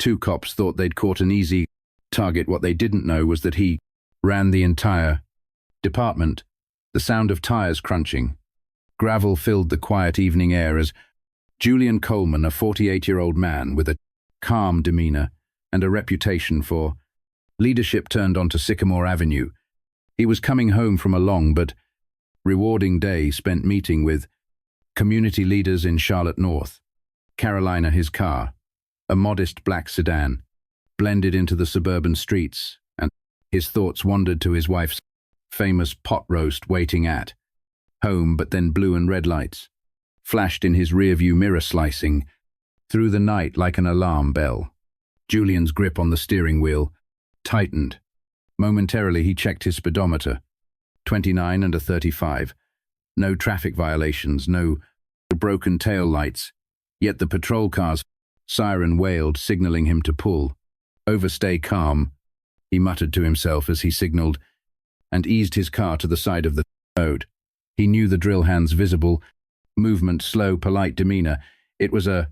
Two cops thought they'd caught an easy target. What they didn't know was that he ran the entire department. The sound of tires crunching. Gravel filled the quiet evening air as Julian Coleman, a 48-year-old man with a calm demeanor and a reputation for leadership, turned onto Sycamore Avenue. He was coming home from a long but rewarding day spent meeting with community leaders in Charlotte, North Carolina. His car, a modest black sedan, blended into the suburban streets, and his thoughts wandered to his wife's famous pot roast waiting at home. But then blue and red lights flashed in his rearview mirror, slicing through the night like an alarm bell. Julian's grip on the steering wheel tightened. Momentarily he checked his speedometer. 29 and a 35. No traffic violations, no broken tail lights. Yet the patrol car's siren wailed, signaling him to pull over. Stay calm, he muttered to himself as he signaled and eased his car to the side of the road. He knew the drill hand's visible movement, slow, polite demeanor. It was a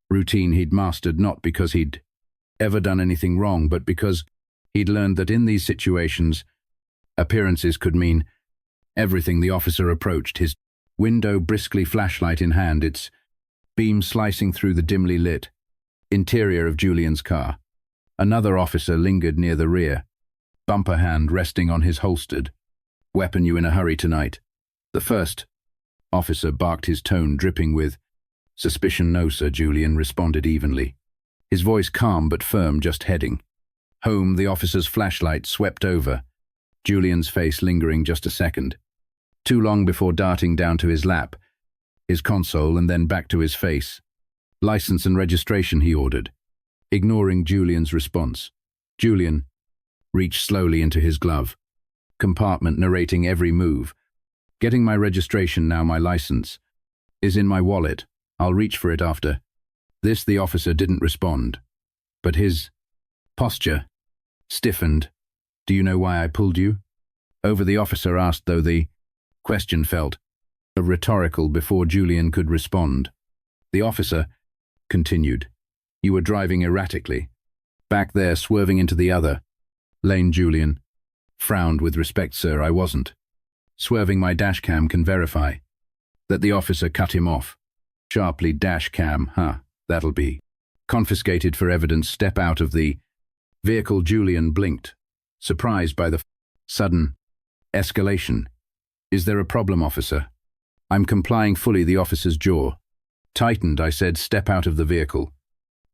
routine he'd mastered, not because he'd ever done anything wrong, but because he'd learned that in these situations, appearances could mean everything. The officer approached, his window briskly, flashlight in hand, its beam slicing through the dimly lit interior of Julian's car. Another officer lingered near the rear, bumper hand resting on his holstered weapon. You in a hurry tonight? The first officer barked, his tone dripping with suspicion. No, sir, Julian responded evenly, his voice calm but firm. Just heading home. The officer's flashlight swept over Julian's face, lingering just a second, too long before darting down to his lap, his console, and then back to his face. License and registration, he ordered, ignoring Julian's response. Julian reached slowly into his glove compartment, narrating every move. Getting my registration now. My license is in my wallet. I'll reach for it after this. The officer didn't respond, but his posture stiffened. Do you know why I pulled you over? The officer asked, though the question felt rhetorical before Julian could respond. The officer continued, you were driving erratically back there, swerving into the other lane. Julian frowned. With respect, sir, I wasn't swerving. My dash cam can verify that. The officer cut him off sharply. Dash cam, huh? That'll be confiscated for evidence. Step out of the vehicle. Julian blinked, surprised by the sudden escalation. Is there a problem, officer? I'm complying fully. The officer's jaw tightened. I said step out of the vehicle.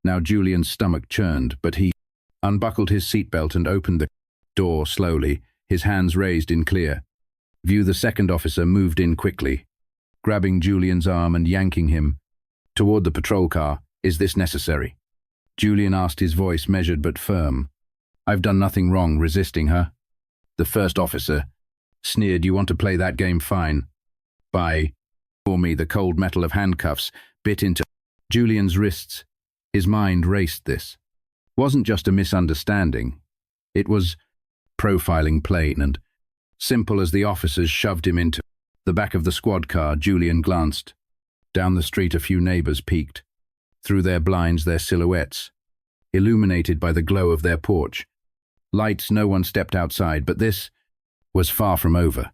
Now Julian's stomach churned, but he unbuckled his seatbelt and opened the door slowly, his hands raised in clear view. The second officer moved in quickly, grabbing Julian's arm and yanking him toward the patrol car. Is this necessary? Julian asked, his voice measured but firm. I've done nothing wrong resisting her. The first officer sneered. You want to play that game? Fine. For me. The cold metal of handcuffs bit into Julian's wrists. His mind raced. This wasn't just a misunderstanding. It was profiling, plain and simple. As the officers shoved him into the back of the squad car, Julian glanced down the street. A few neighbors peeked through their blinds, their silhouettes illuminated by the glow of their porch lights. No one stepped outside, but this was far from over.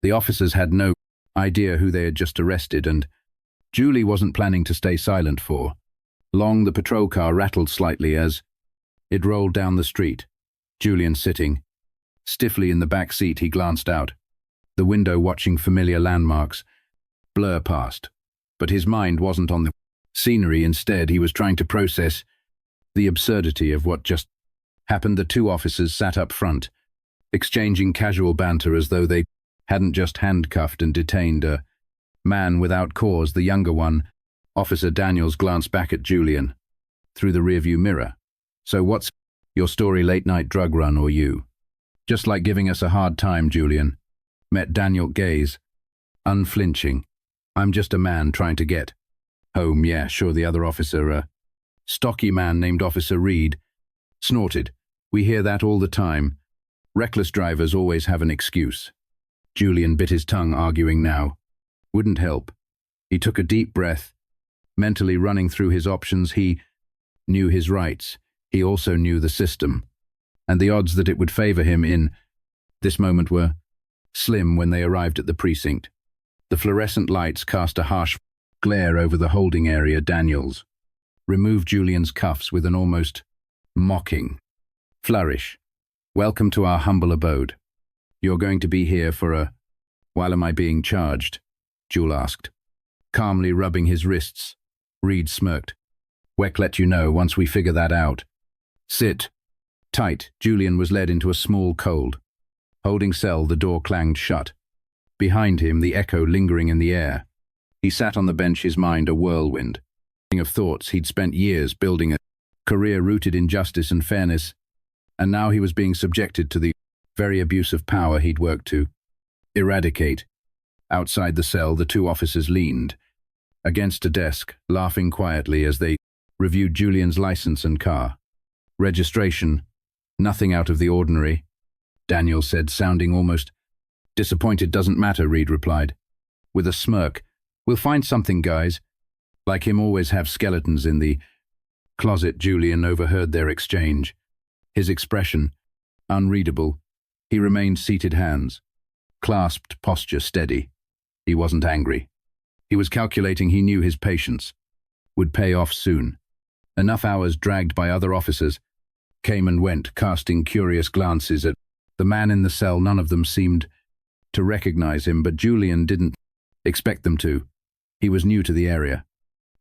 The officers had no idea who they had just arrested, and Julie wasn't planning to stay silent for long. The patrol car rattled slightly as it rolled down the street. Julian sitting stiffly in the back seat, he glanced out the window, watching familiar landmarks blur past. But his mind wasn't on the scenery. Instead, he was trying to process the absurdity of what just happened. The two officers sat up front, exchanging casual banter as though they hadn't just handcuffed and detained a man without cause. The younger one, Officer Daniels, glanced back at Julian through the rearview mirror. So what's your story? Late night drug run, or you just like giving us a hard time? Julian met Daniel's gaze, unflinching. I'm just a man trying to get home. Yeah, sure. The other officer, a stocky man named Officer Reed, snorted. We hear that all the time. Reckless drivers always have an excuse. Julian bit his tongue, arguing now wouldn't help. He took a deep breath, mentally running through his options. He knew his rights. He also knew the system, and the odds that it would favor him in this moment were slim when they arrived at the precinct. The fluorescent lights cast a harsh glare over the holding area. Daniels removed Julian's cuffs with an almost mocking flourish. "Welcome to our humble abode. You're going to be here for a while. Am I being charged?" Jul asked. Calmly rubbing his wrists, Reed smirked. "We'll let you know once we figure that out. Sit tight." Julian was led into a small, cold holding cell. The door clanged shut. Behind him, the echo lingering in the air. He sat on the bench, his mind a whirlwind of thoughts. He'd spent years building a career rooted in justice and fairness, and now he was being subjected to the very abuse of power he'd worked to eradicate. Outside the cell, the two officers leaned against a desk, laughing quietly as they reviewed Julian's license and car. "Registration, nothing out of the ordinary," Daniel said, sounding almost disappointed. "Doesn't matter," Reed replied, with a smirk. "We'll find something, guys." Like him always have skeletons in the closet. Julian overheard their exchange. His expression unreadable. He remained seated, hands clasped, posture steady. He wasn't angry. He was calculating. He knew his patience would pay off soon. Enough hours dragged by other officers came and went, casting curious glances at the man in the cell. None of them seemed to recognize him, but Julian didn't expect them to. He was new to the area,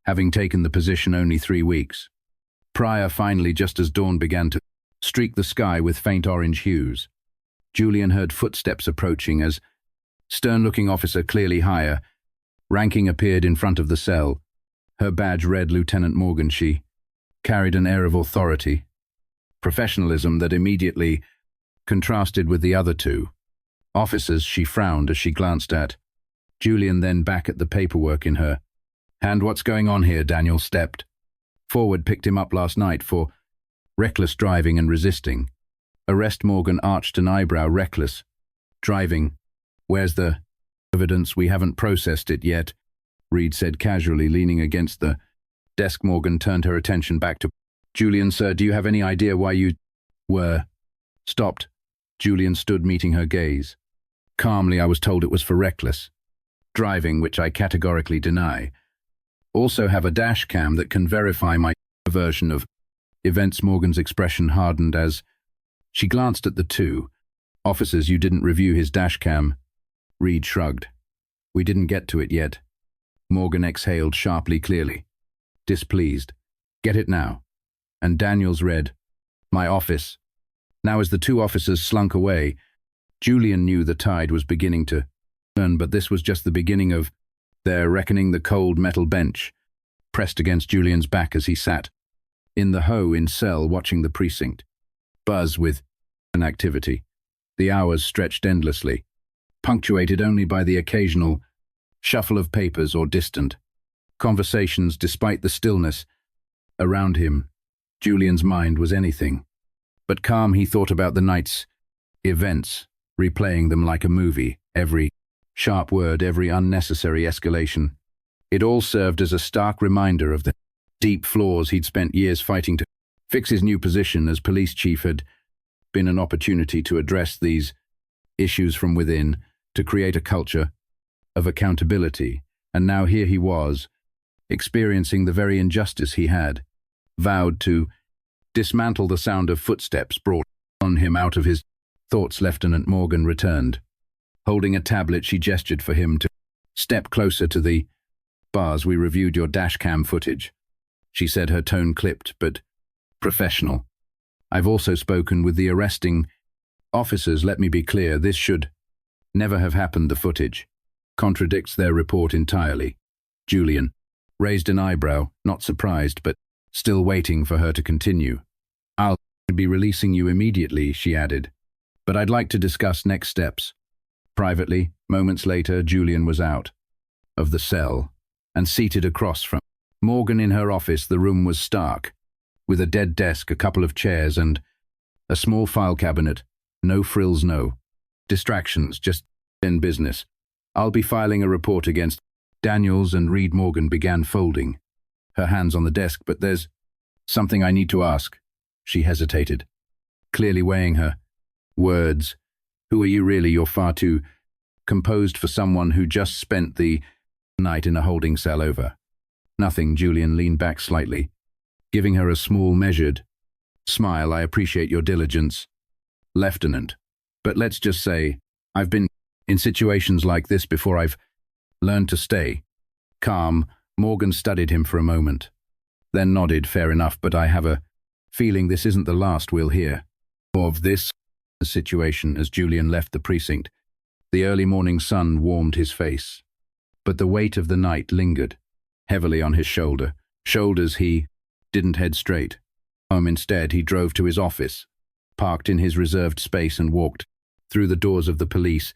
having taken the position only 3 weeks prior. Finally, just as dawn began to streak the sky with faint orange hues, Julian heard footsteps approaching as stern-looking officer, clearly higher ranking, appeared in front of the cell. Her badge read Lieutenant Morgan. She carried an air of authority, professionalism that immediately contrasted with the other two officers. She frowned as she glanced at Julian, then back at the paperwork in her hand. "What's going on here?" Daniel stepped forward. "Picked him up last night for reckless driving and resisting arrest." Morgan arched an eyebrow. "Reckless driving? Where's the evidence?" "We haven't processed it yet," Reed said casually, leaning against the desk. Morgan turned her attention back to Julian. "Sir, do you have any idea why you were stopped?" Julian stood, meeting her gaze calmly. "I was told it was for reckless driving, which I categorically deny. Also have a dash cam that can verify my version of events." Morgan's expression hardened as she glanced at the two officers. "You didn't review his dash cam?" Reed shrugged. "We didn't get to it yet." Morgan exhaled sharply, clearly displeased. "Get it now." And Daniels read, "My office." Now, as the two officers slunk away, Julian knew the tide was beginning to turn, but this was just the beginning of their reckoning. The cold metal bench pressed against Julian's back as he sat in the in cell, watching the precinct buzz with an activity. The hours stretched endlessly, punctuated only by the occasional shuffle of papers or distant conversations. Despite the stillness around him, Julian's mind was anything but calm. He thought about the night's events, replaying them like a movie. Every sharp word, every unnecessary escalation. It all served as a stark reminder of the deep flaws he'd spent years fighting to fix. His new position as police chief had been an opportunity to address these issues from within, to create a culture of accountability. And now here he was, experiencing the very injustice he had vowed to dismantle. The sound of footsteps brought on him out of his thoughts. Lieutenant Morgan returned. Holding a tablet, she gestured for him to step closer to the bars. "We reviewed your dashcam footage," she said, her tone clipped but professional. "I've also spoken with the arresting officers. Let me be clear, this should never have happened. The footage contradicts their report entirely." Julian raised an eyebrow, not surprised, but still waiting for her to continue. "I'll be releasing you immediately," she added, "but I'd like to discuss next steps privately." Moments later, Julian was out of the cell and seated across from Morgan in her office. The room was stark, with a dead desk, a couple of chairs, and a small file cabinet. No frills, no distractions, just in business. "I'll be filing a report against Daniels and Reed." Morgan began folding her hands on the desk. "But there's something I need to ask." She hesitated, clearly weighing her words. Who are you really? You're far too composed for someone who just spent the night in a holding cell over. Nothing. Julian leaned back slightly, giving her a small, measured smile. I appreciate your diligence, Lieutenant. But let's just say, I've been in situations like this before. I've learned to stay calm. Morgan studied him for a moment, then nodded. Fair enough, but I have a feeling this isn't the last we'll hear more of this situation. As Julian left the precinct, the early morning sun warmed his face, but the weight of the night lingered heavily on his shoulders. He didn't head straight home. Instead, he drove to his office, parked in his reserved space, and walked through the doors of the police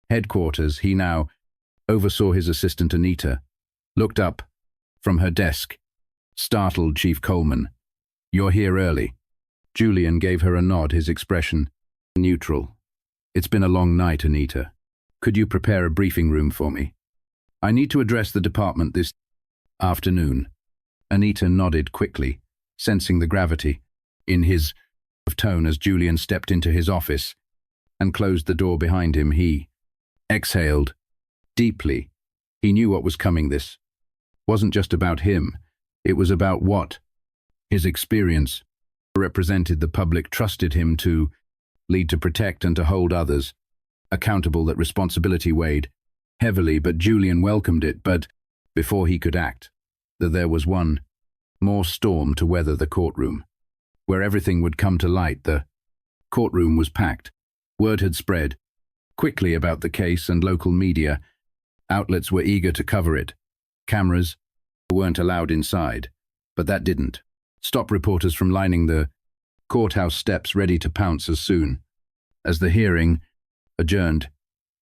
headquarters. He now oversaw his assistant Anita, looked up from her desk, startled. Chief Coleman, you're here early. Julian gave her a nod, his expression neutral. It's been a long night, Anita. Could you prepare a briefing room for me? I need to address the department this afternoon. Anita nodded quickly, sensing the gravity in his tone as Julian stepped into his office and closed the door behind him. He exhaled deeply. He knew what was coming. This wasn't just about him. It was about what his experience represented. The public trusted him to lead, to protect, and to hold others accountable. That responsibility weighed heavily, but Julian welcomed it. But before he could act, there was one more storm to weather: the courtroom, where everything would come to light. The courtroom was packed. Word had spread quickly about the case, and local media outlets were eager to cover it. Cameras weren't allowed inside, but that didn't stop reporters from lining the courthouse steps, ready to pounce as soon as the hearing adjourned.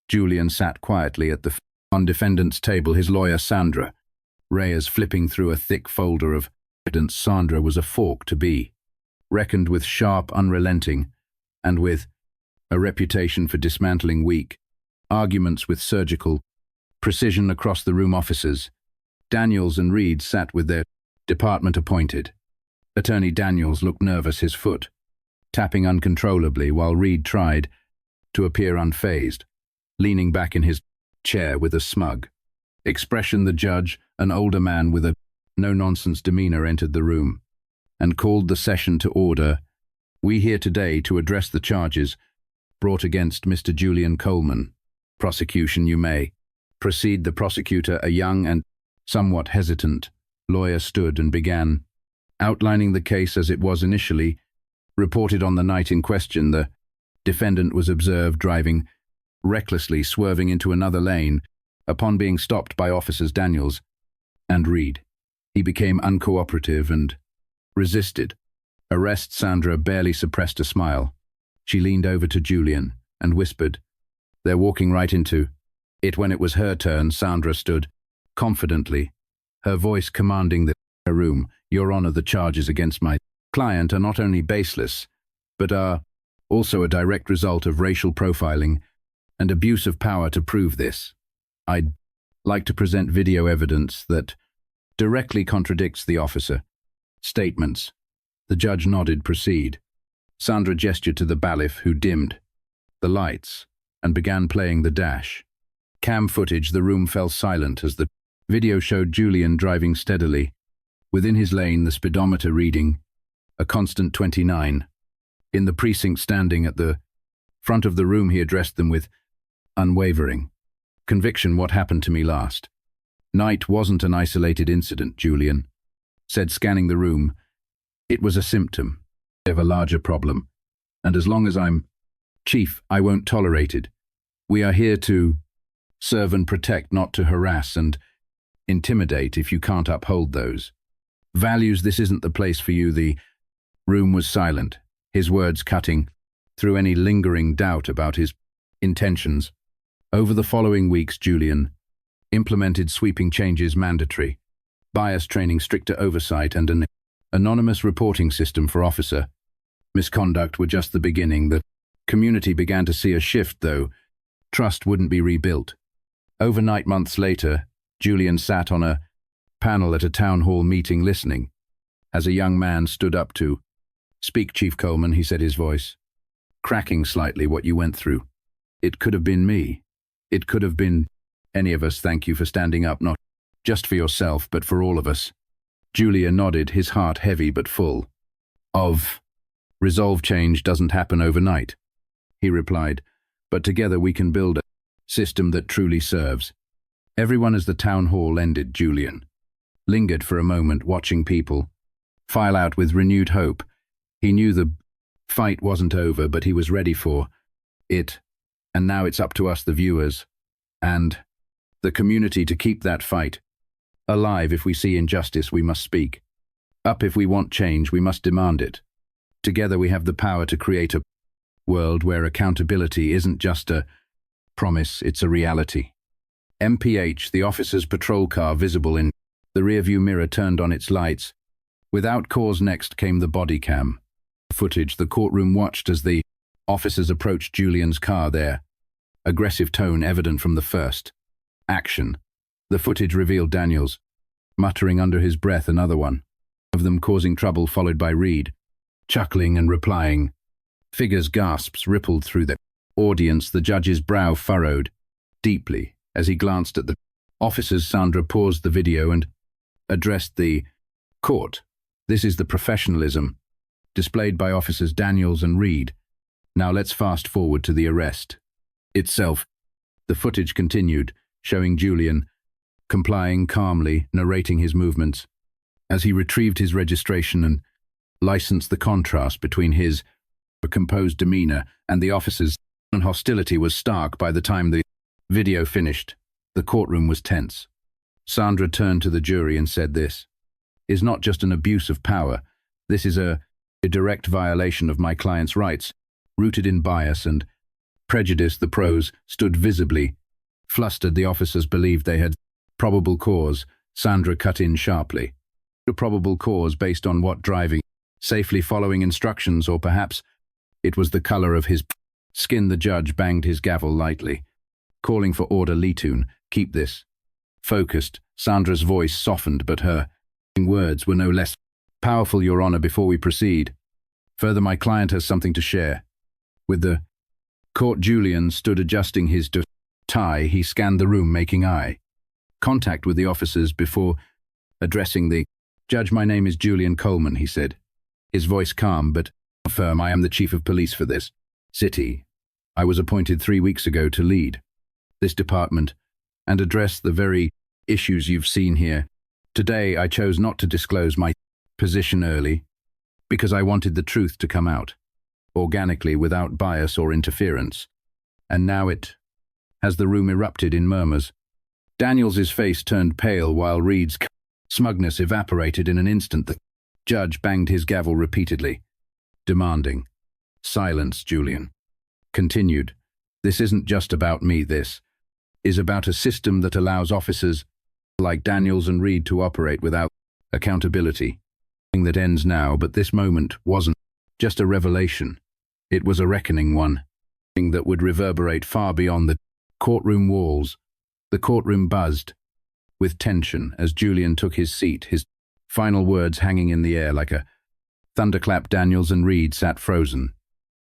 Julian sat quietly at the defendant's table, his lawyer Sandra Reyes flipping through a thick folder of evidence. Sandra was a fork to be reckoned with, sharp, unrelenting, and with a reputation for dismantling weak arguments with surgical precision. Across the room, officers Daniels and Reed sat with their department-appointed attorney. Daniels looked nervous, his foot tapping uncontrollably, while Reed tried to appear unfazed, leaning back in his chair with a smug expression. The judge, an older man with a no-nonsense demeanor, entered the room and called the session to order. We here today to address the charges brought against Mr. Julian Coleman. Prosecution, you may proceed. The prosecutor, a young and somewhat hesitant lawyer, stood and began outlining the case as it was initially reported. On the night in question, the defendant was observed driving recklessly, swerving into another lane. Upon being stopped by officers Daniels and Reed, he became uncooperative and resisted arrest. Sandra barely suppressed a smile. She leaned over to Julian and whispered, "They're walking right into it." When it was her turn, Sandra stood confidently, her voice commanding the room. Your Honor, the charges against my client are not only baseless, but are also a direct result of racial profiling and abuse of power. To prove this, I'd like to present video evidence that directly contradicts the officer statements. The judge nodded. Proceed. Sandra gestured to the bailiff, who dimmed the lights and began playing the dash cam footage. The room fell silent as the video showed Julian driving steadily within his lane, the speedometer reading a constant 29. In the precinct, standing at the front of the room, he addressed them with unwavering conviction. What happened to me last night wasn't an isolated incident, Julian said, scanning the room. It was a symptom of a larger problem, and as long as I'm chief, I won't tolerate it. We are here to serve and protect, not to harass and intimidate. If you can't uphold those values, this isn't the place for you. The room was silent, his words cutting through any lingering doubt about his intentions. Over the following weeks, Julian implemented sweeping changes: mandatory bias training, stricter oversight, and an anonymous reporting system for officer misconduct were just the beginning. The community began to see a shift, though trust wouldn't be rebuilt overnight. Months later, Julian sat on a panel at a town hall meeting, listening as a young man stood up to "Speak, Chief Coleman," he said, his voice cracking slightly. "What you went through. It could have been me. It could have been any of us. Thank you for standing up, not just for yourself, but for all of us." Julian nodded, his heart heavy but full of resolve. "Change doesn't happen overnight," he replied, "but together we can build a system that truly serves everyone." As the town hall ended, Julian lingered for a moment, watching people file out with renewed hope. He knew the fight wasn't over, but he was ready for it, and now it's up to us, the viewers, and the community, to keep that fight alive. If we see injustice, we must speak up. If we want change, we must demand it. Together we have the power to create a world where accountability isn't just a promise, it's a reality. MPH, the officer's patrol car visible in the rearview mirror, turned on its lights. Without cause, next came the body cam footage. The courtroom watched as the officers approached Julian's car, their aggressive tone evident from the first action. The footage revealed Daniels muttering under his breath, another one of them causing trouble, followed by Reed chuckling and replying. Figures' gasps rippled through the audience. The judge's brow furrowed deeply as he glanced at the officers. Sandra paused the video and addressed the court. "This is the professionalism displayed by officers Daniels and Reed. Now let's fast forward to the arrest itself." The footage continued, showing Julian complying calmly, narrating his movements as he retrieved his registration and license. The contrast between his composed demeanor and the officer's hostility was stark. By the time the video finished, the courtroom was tense. Sandra turned to the jury and said, "This is not just an abuse of power. This is a direct violation of my client's rights, rooted in bias and prejudice." The pros stood visibly flustered. The officers believed they had probable cause. Sandra cut in sharply. A probable cause based on what? Driving safely, following instructions, or perhaps it was the color of his skin. The judge banged his gavel lightly, calling for order. "Litun, keep this focused." Sandra's voice softened, but her words were no less powerful. "Your Honor, before we proceed further, my client has something to share with the court." Julian stood adjusting his tie. He scanned the room, making eye contact with the officers before addressing the judge. "My name is Julian Coleman," he said, his voice calm but firm. "I am the chief of police for this city. I was appointed 3 weeks ago to lead this department and address the very issues you've seen here. Today, I chose not to disclose my position early because I wanted the truth to come out organically, without bias or interference. And now it has." The room erupted in murmurs. Daniels's face turned pale while Reed's smugness evaporated in an instant. The judge banged his gavel repeatedly, demanding silence. Julian continued, "This isn't just about me. This is about a system that allows officers like Daniels and Reed to operate without accountability. That ends now, but this moment wasn't just a revelation. It was a reckoning, one that would reverberate far beyond the courtroom walls. The courtroom buzzed with tension as Julian took his seat, his final words hanging in the air like a thunderclap. Daniels and Reed sat frozen,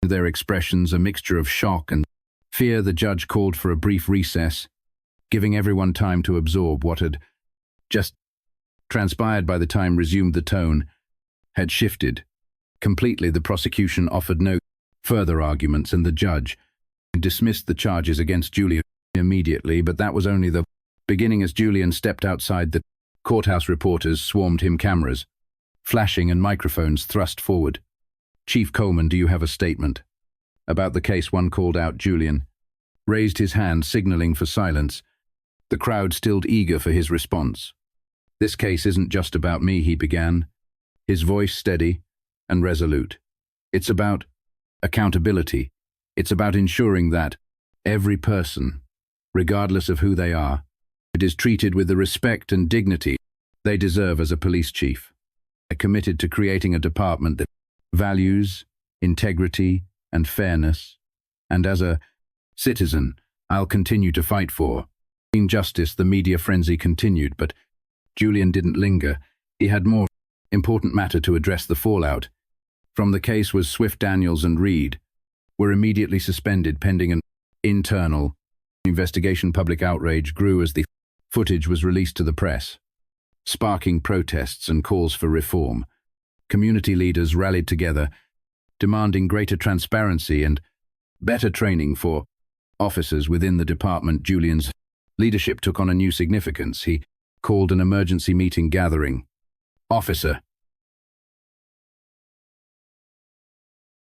their expressions a mixture of shock and fear. The judge called for a brief recess, giving everyone time to absorb what had just transpired. By the time resumed, the tone had shifted completely. The prosecution offered no further arguments, and the judge dismissed the charges against Julian immediately. But that was only the beginning. As Julian stepped outside the courthouse, reporters swarmed him, cameras flashing and microphones thrust forward. "Chief Coleman, do you have a statement about the case?" one called out. Julian raised his hand, signaling for silence. The crowd stilled, eager for his response. "This case isn't just about me," he began, his voice steady and resolute. "It's about accountability. It's about ensuring that every person, regardless of who they are, is treated with the respect and dignity they deserve as a police chief. I'm committed to creating a department that values integrity and fairness, and as a citizen, I'll continue to fight for justice." The media frenzy continued, but Julian didn't linger. He had more important matter to address: the fallout from the case was Swift, Daniels and Reed, were immediately suspended pending an internal investigation. Public outrage grew as the footage was released to the press, sparking protests and calls for reform. Community leaders rallied together, demanding greater transparency and better training for officers within the department. Julian's leadership took on a new significance. He called an emergency meeting gathering. "Officer,